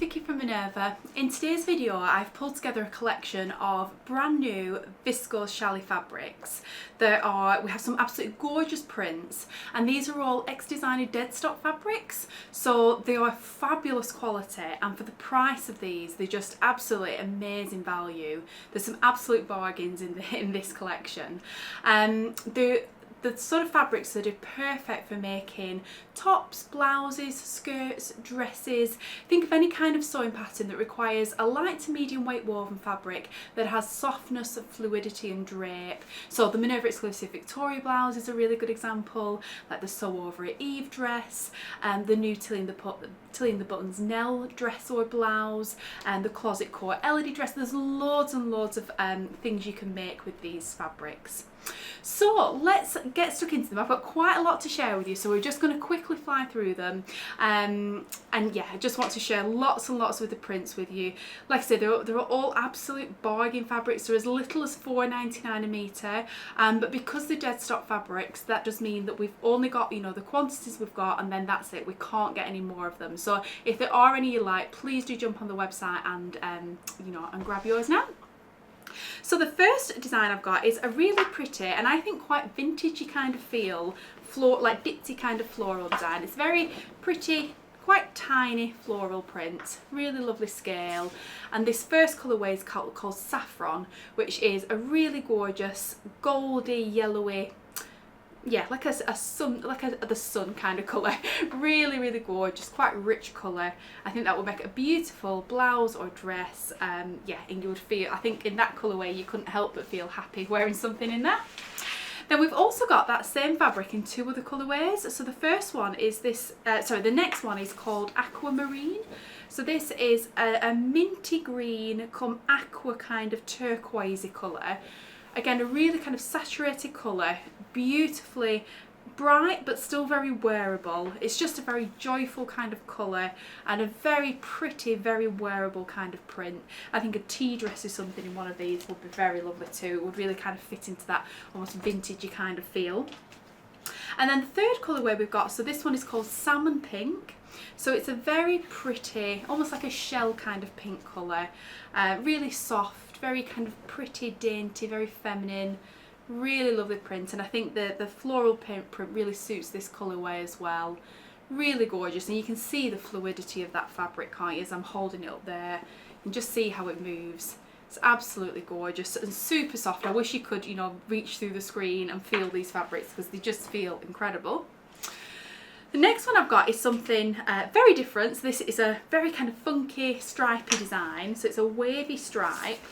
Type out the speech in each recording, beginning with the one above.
Vicki from Minerva. In today's video I've pulled together a collection of brand new Viscose Challis fabrics. We have some absolutely gorgeous prints, and these are all ex-designer Deadstock fabrics, so they are fabulous quality, and for the price of these they're just absolutely amazing value. There's some absolute bargains in this collection. The sort of fabrics that are perfect for making tops, blouses, skirts, dresses. Think of any kind of sewing pattern that requires a light to medium weight woven fabric that has softness, fluidity and drape. So the Minerva exclusive Victoria blouse is a really good example, like the Sew Over It Eve dress, and the new Tilling the Buttons Nell dress or blouse, and the Closet Core Elodie dress. There's loads and loads of things you can make with these fabrics. So let's get stuck into them. I've got quite a lot to share with you, so we're just going to quickly fly through them. And yeah, I just want to share lots and lots of the prints with you. Like I said, they're all absolute bargain fabrics. They're as little as £4.99 a metre, but because they're Deadstock fabrics, that does mean that we've only got, you know, the quantities we've got, and then that's it. We can't get any more of them. So if there are any you like, please do jump on the website and and grab yours now. So the first design I've got is a really pretty, and I think quite vintagey kind of feel, like ditzy kind of floral design. It's very pretty, quite tiny floral print, really lovely scale. And this first colourway is called Saffron, which is a really gorgeous goldy, yellowy, yeah, like the sun kind of colour. Really, really gorgeous, quite rich colour. I think that would make a beautiful blouse or dress. Yeah, and you would feel, I think in that colourway you couldn't help but feel happy wearing something in that. Then we've also got that same fabric in two other colourways. So the first one is this, the next one is called Aquamarine. So this is a minty green come aqua kind of turquoisey colour. Again, a really kind of saturated colour, beautifully bright but still very wearable. It's just a very joyful kind of colour and a very pretty, very wearable kind of print. I think a tea dress or something in one of these would be very lovely too. It would really kind of fit into that almost vintagey kind of feel. And then the third colourway we've got, so this one is called Salmon Pink. So it's a very pretty, almost like a shell kind of pink colour, really soft, very kind of pretty, dainty, very feminine, really lovely print. And I think the floral print really suits this colourway as well. Really gorgeous, and you can see the fluidity of that fabric, can't you, as I'm holding it up there. You can just see how it moves. It's absolutely gorgeous and super soft. I wish you could, reach through the screen and feel these fabrics because they just feel incredible. The next one I've got is something very different. So this is a very kind of funky, stripy design. So it's a wavy stripe.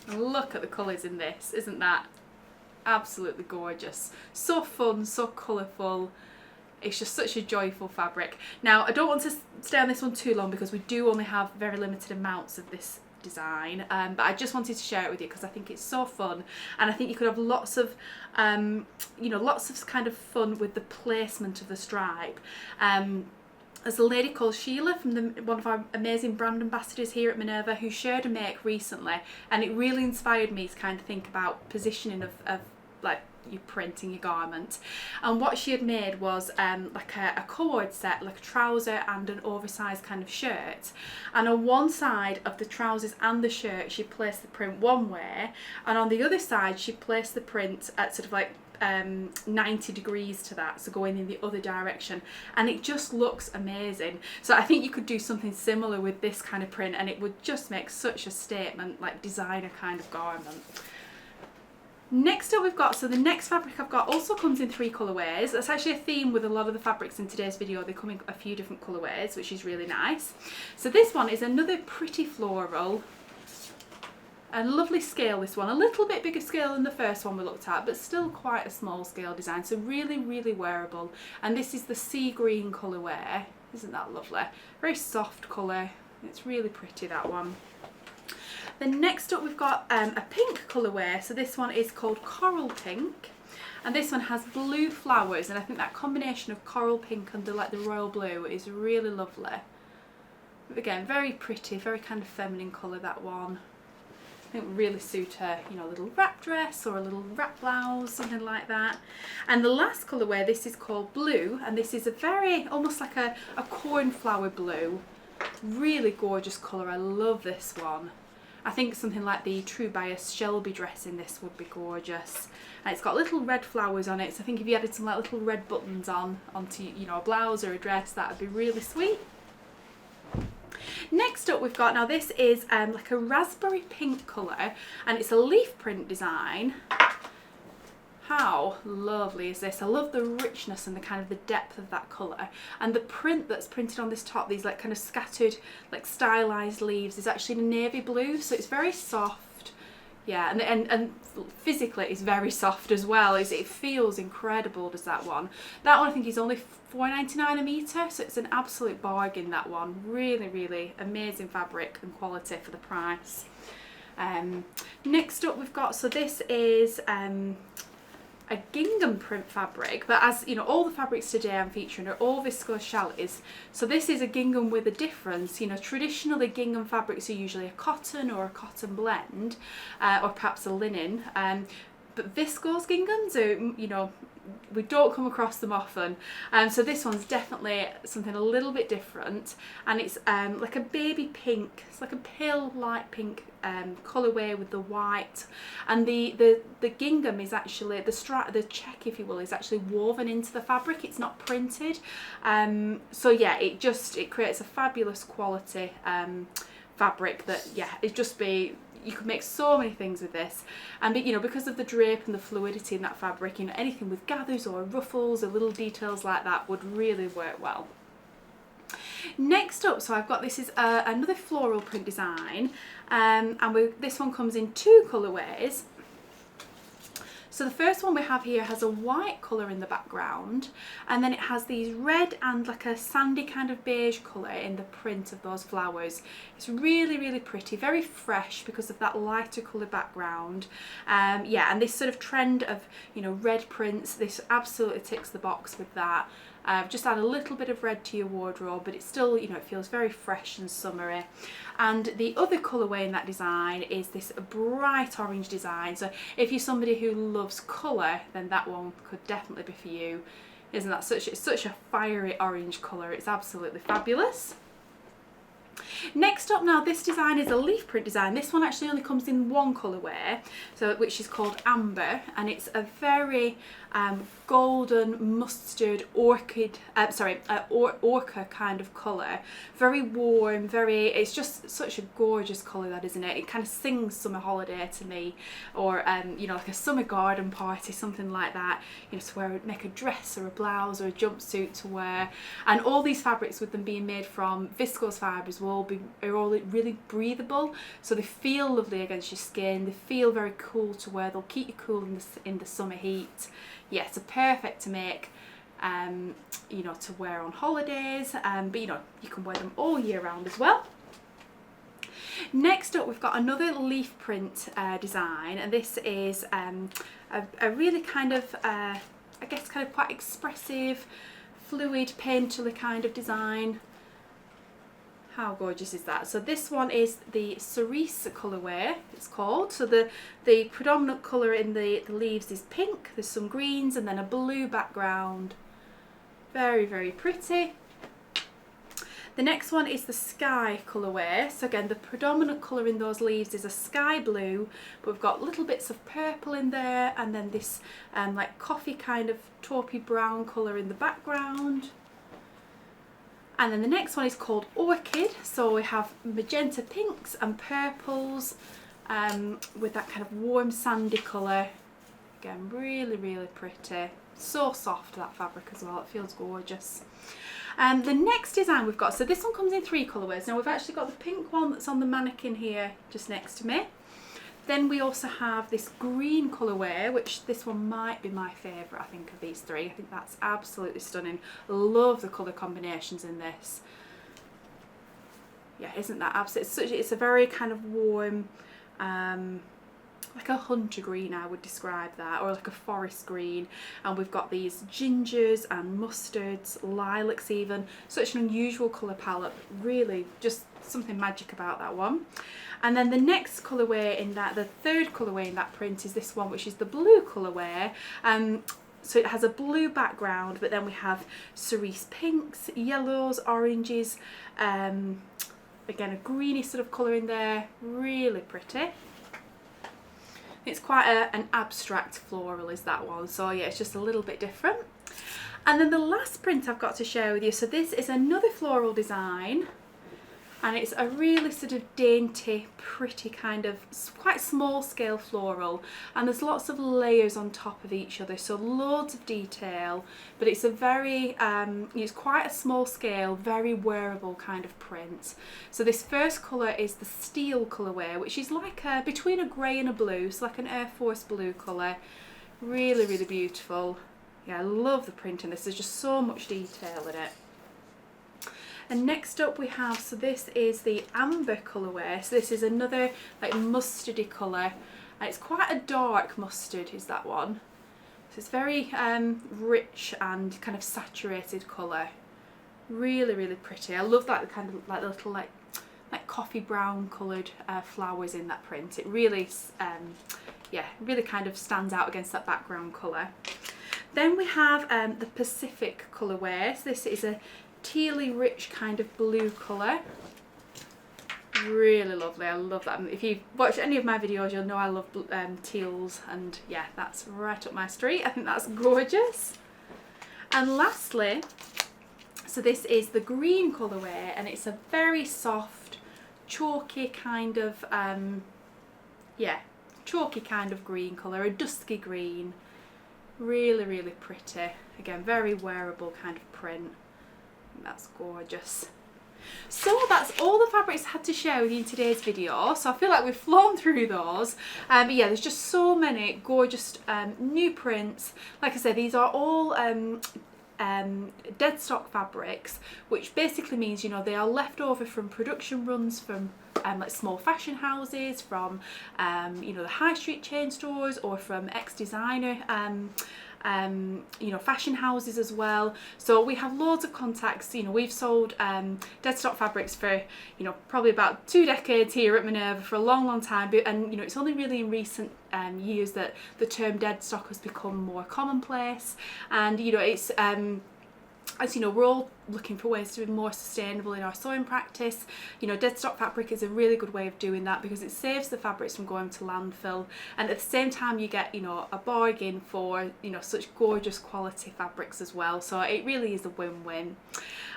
And look at the colours in this. Isn't that absolutely gorgeous? So fun, so colourful. It's just such a joyful fabric. Now, I don't want to stay on this one too long because we do only have very limited amounts of this design, but I just wanted to share it with you because I think it's so fun, and I think you could have lots of lots of kind of fun with the placement of the stripe. There's a lady called Sheila from one of our amazing brand ambassadors here at Minerva who shared a make recently, and it really inspired me to kind of think about positioning of like your print in your garment. And what she had made was like a cord set, like a trouser and an oversized kind of shirt, and on one side of the trousers and the shirt she placed the print one way, and on the other side she placed the print at sort of like 90 degrees to that, so going in the other direction, and it just looks amazing. So I think you could do something similar with this kind of print and it would just make such a statement, like designer kind of garment. Next up we've got, so the next fabric I've got also comes in three colourways. That's actually a theme with a lot of the fabrics in today's video. They come in a few different colourways, which is really nice. So this one is another pretty floral, a lovely scale, this one. A little bit bigger scale than the first one we looked at, but still quite a small scale design. So really, really wearable. And this is the sea green colourway. Isn't that lovely? Very soft colour. It's really pretty, that one. Then next up we've got a pink colourway. So this one is called Coral Pink, and this one has blue flowers, and I think that combination of coral pink under like the royal blue is really lovely. But again, very pretty, very kind of feminine colour, that one. I think would really suit a little wrap dress or a little wrap blouse, something like that. And the last colourway, this is called Blue, and this is a very, almost like a cornflower blue. Really gorgeous colour. I love this one. I think something like the True Bias Shelby dress in this would be gorgeous. And it's got little red flowers on it, so I think if you added some like little red buttons onto, you know, a blouse or a dress, that would be really sweet. Next up we've got, now this is like a raspberry pink colour, and it's a leaf print design. How lovely is this? I love the richness and the kind of the depth of that colour, and the print that's printed on this top, these like kind of scattered like stylised leaves, is actually in a navy blue, so it's very soft. Yeah, and physically it's very soft as well. It feels incredible, does that one. That one I think is only £4.99 a metre, so it's an absolute bargain, that one. Really, really amazing fabric and quality for the price. Next up we've got, so this is a gingham print fabric, but as you know, all the fabrics today I'm featuring are all Viscose Challis, so this is a gingham with a difference. You know, traditionally gingham fabrics are usually a cotton or a cotton blend, or perhaps a linen, but viscose ginghams are, you know, we don't come across them often, so this one's definitely something a little bit different, and it's like a baby pink. It's like a pale light pink colourway with the white, and the gingham is actually, the check if you will, is actually woven into the fabric. It's not printed, so yeah, it creates a fabulous quality fabric that, yeah, it just be, you could make so many things with this, and you know, because of the drape and the fluidity in that fabric, you know, anything with gathers or ruffles or little details like that would really work well. Next up, so I've got, this is another floral print design, and this one comes in two colourways. So the first one we have here has a white colour in the background, and then it has these red and like a sandy kind of beige colour in the print of those flowers. It's really, really pretty, very fresh because of that lighter colour background. Yeah, and this sort of trend of, you know, red prints, this absolutely ticks the box with that. Just add a little bit of red to your wardrobe, but it's still, you know, it feels very fresh and summery. And the other colourway in that design is this bright orange design. So if you're somebody who loves colour, then that one could definitely be for you. Isn't that such, it's such a fiery orange colour, it's absolutely fabulous. Next up, now this design is a leaf print design. This one actually only comes in one colourway, so which is called Amber, and it's a very golden mustard orchid, orca kind of colour. Very warm, it's just such a gorgeous colour, that, isn't it? It kind of sings summer holiday to me, or you know, like a summer garden party, something like that. You know, to wear, make a dress or a blouse or a jumpsuit to wear. And all these fabrics, with them being made from viscose fibres, are all really breathable, so they feel lovely against your skin. They feel very cool to wear. They'll keep you cool in the summer heat. Yeah, so perfect to make, you know, to wear on holidays, but you know, you can wear them all year round as well. Next up, we've got another leaf print design, and this is a really kind of, I guess, kind of quite expressive, fluid, painterly kind of design. How gorgeous is that? So this one is the cerise colourway, it's called. So the predominant colour in the leaves is pink, there's some greens, and then a blue background. Very, very pretty. The next one is the sky colourway. So again, the predominant colour in those leaves is a sky blue, but we've got little bits of purple in there, and then this like coffee kind of taupey brown colour in the background. And then the next one is called Orchid. So we have magenta pinks and purples with that kind of warm sandy colour. Again, really, really pretty. So soft, that fabric as well, it feels gorgeous. The next design we've got, so this one comes in three colourways. Now we've actually got the pink one that's on the mannequin here just next to me. Then we also have this green colourway, which this one might be my favourite, I think, of these three. I think that's absolutely stunning. Love the colour combinations in this. Yeah, isn't that absolutely, it's a very kind of warm, like a hunter green, I would describe that, or like a forest green. And we've got these gingers and mustards, lilacs even. Such an unusual colour palette, really just something magic about that one. And then the next colourway in that, the third colourway in that print, is this one, which is the blue colourway. So it has a blue background, but then we have cerise pinks, yellows, oranges, again, a greeny sort of colour in there, really pretty. It's quite an abstract floral is that one, so yeah, it's just a little bit different. And then the last print I've got to share with you, so this is another floral design, and it's a really sort of dainty, pretty kind of quite small scale floral, and there's lots of layers on top of each other, so loads of detail, but it's a very, it's quite a small scale, very wearable kind of print. So this first colour is the steel colourway, which is like between a grey and a blue, so like an Air Force blue colour. Really, really beautiful. Yeah, I love the print in this, there's just so much detail in it. And next up we have, so this is the amber colourway, so this is another like mustardy colour, and it's quite a dark mustard is that one. So it's very rich and kind of saturated colour. Really, really pretty. I love that kind of like little like coffee brown coloured flowers in that print. It really, yeah, really kind of stands out against that background colour. Then we have the Pacific colourway, so this is a tealy rich kind of blue colour. Really lovely, I love that. If you've watched any of my videos you'll know I love teals, and yeah, that's right up my street. I think that's gorgeous. And lastly, so this is the green colourway, and it's a very soft, chalky kind of, yeah, chalky kind of green colour, a dusky green. Really, really pretty. Again, very wearable kind of print. That's gorgeous. So that's all the fabrics I had to share with you in today's video, so I feel like we've flown through those, but yeah, there's just so many gorgeous new prints. Like I said, these are all Deadstock fabrics, which basically means, you know, they are left over from production runs from like small fashion houses, from you know, the high street chain stores, or from ex-designer you know, fashion houses as well. So we have loads of contacts. You know, we've sold Deadstock fabrics for, you know, probably about 2 decades here at Minerva, for a long time, and you know, it's only really in recent years that the term Deadstock has become more commonplace. And you know, it's as you know, we're all looking for ways to be more sustainable in our sewing practice. You know, Deadstock fabric is a really good way of doing that, because it saves the fabrics from going to landfill, and at the same time you get, you know, a bargain for, you know, such gorgeous quality fabrics as well. So it really is a win-win.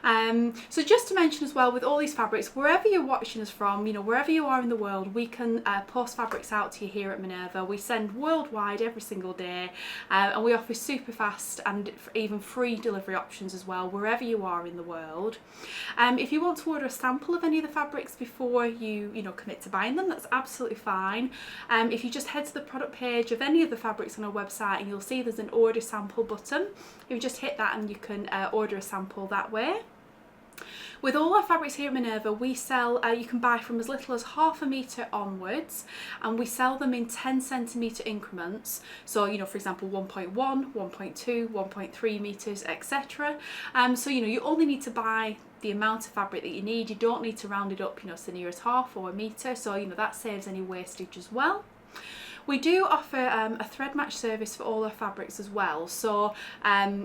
So just to mention as well, with all these fabrics, wherever you're watching us from, you know, wherever you are in the world, we can post fabrics out to you here at Minerva. We send worldwide every single day, and we offer super fast and even free delivery options as well, wherever you are in the world. If you want to order a sample of any of the fabrics before you know, commit to buying them, that's absolutely fine. If you just head to the product page of any of the fabrics on our website, and you'll see there's an order sample button. If you just hit that, and you can order a sample that way. With all our fabrics here at Minerva, we sell, you can buy from as little as 1/2 metre onwards, and we sell them in 10cm increments. So, you know, for example, 1.1, 1.2, 1.3 metres, etc. So, you know, you only need to buy the amount of fabric that you need. You don't need to round it up, you know, to the nearest 1/2 or a metre. So, you know, that saves any wastage as well. We do offer a thread match service for all our fabrics as well. So,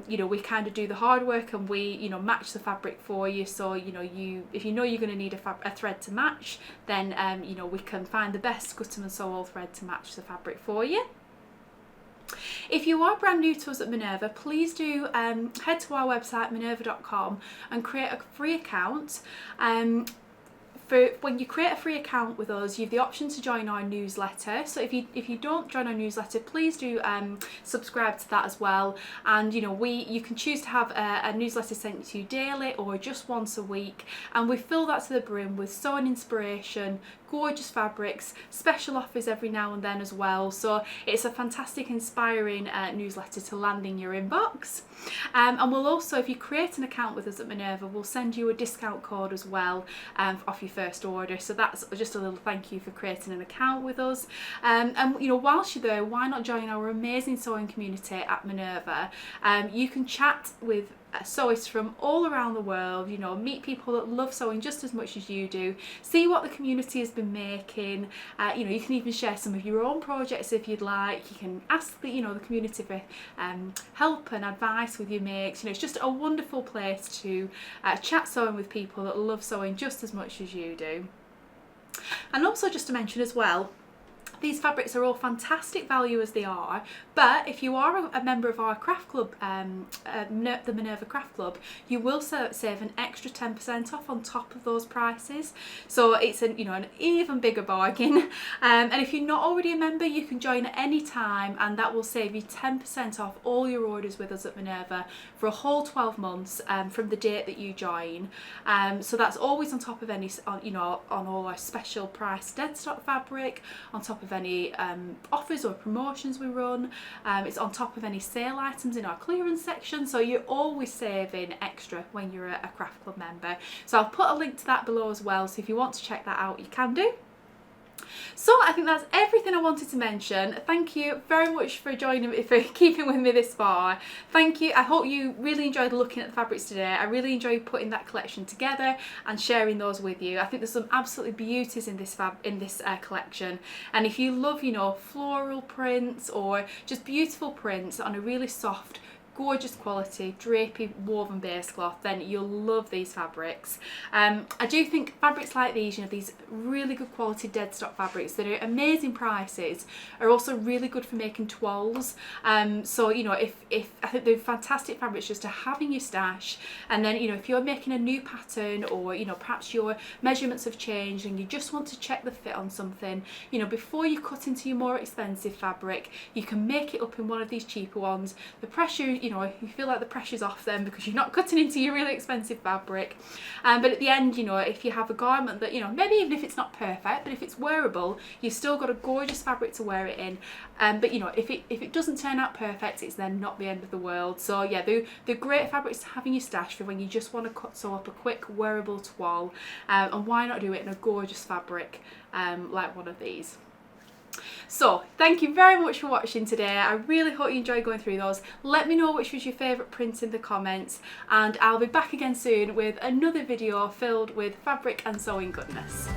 you know, we kind of do the hard work, and we, you know, match the fabric for you. So, you know, if you know you're going to need a thread to match, then, you know, we can find the best custom and sew all thread to match the fabric for you. If you are brand new to us at Minerva, please do head to our website, minerva.com, and create a free account. When you create a free account with us, you have the option to join our newsletter. So if you don't join our newsletter, please do subscribe to that as well. And you know, you can choose to have a newsletter sent to you daily or just once a week, and we fill that to the brim with sewing inspiration, gorgeous fabrics, special offers every now and then as well. So it's a fantastic, inspiring newsletter to land in your inbox. And we'll also, if you create an account with us at Minerva, we'll send you a discount code as well off your first order. So that's just a little thank you for creating an account with us. And you know, whilst you're there, why not join our amazing sewing community at Minerva? You can chat with sewists from all around the world, you know, meet people that love sewing just as much as you do, see what the community has been making. You know, you can even share some of your own projects if you'd like. You can ask the, you know, the community for help and advice with your makes. You know, it's just a wonderful place to chat sewing with people that love sewing just as much as you do. And also just to mention as well, these fabrics are all fantastic value as they are, but if you are a member of our craft club, the Minerva Craft Club, you will save an extra 10% off on top of those prices. So it's an even bigger bargain. And if you're not already a member, you can join at any time, and that will save you 10% off all your orders with us at Minerva for a whole 12 months from the date that you join. So that's always on top of any, on all our special price Deadstock fabric, on top of any offers or promotions we run. It's on top of any sale items in our clearance section, so you're always saving extra when you're a craft club member. So I'll put a link to that below as well, so if you want to check that out, you can do. So I think that's everything I wanted to mention. Thank you very much for joining me, for keeping with me this far. Thank you. I hope you really enjoyed looking at the fabrics today. I really enjoyed putting that collection together and sharing those with you. I think there's some absolutely beauties in this collection. And if you love, you know, floral prints or just beautiful prints on a really soft, gorgeous quality drapey woven base cloth, then you'll love these fabrics. I do think fabrics like these, you know, these really good quality Deadstock fabrics that are amazing prices, are also really good for making toiles. So you know, if I think they're fantastic fabrics just to have in your stash. And then, you know, if you're making a new pattern, or you know, perhaps your measurements have changed and you just want to check the fit on something, you know, before you cut into your more expensive fabric, you can make it up in one of these cheaper ones. The pressure, you know, you feel like the pressure's off them because you're not cutting into your really expensive fabric. But at the end, you know, if you have a garment that, you know, maybe even if it's not perfect, but if it's wearable, you've still got a gorgeous fabric to wear it in. But you know, if it doesn't turn out perfect, it's then not the end of the world. So yeah, they're great fabrics to have in your stash for when you just want to sew up a quick wearable toile. And why not do it in a gorgeous fabric like one of these? So thank you very much for watching today. I really hope you enjoyed going through those. Let me know which was your favourite print in the comments, and I'll be back again soon with another video filled with fabric and sewing goodness.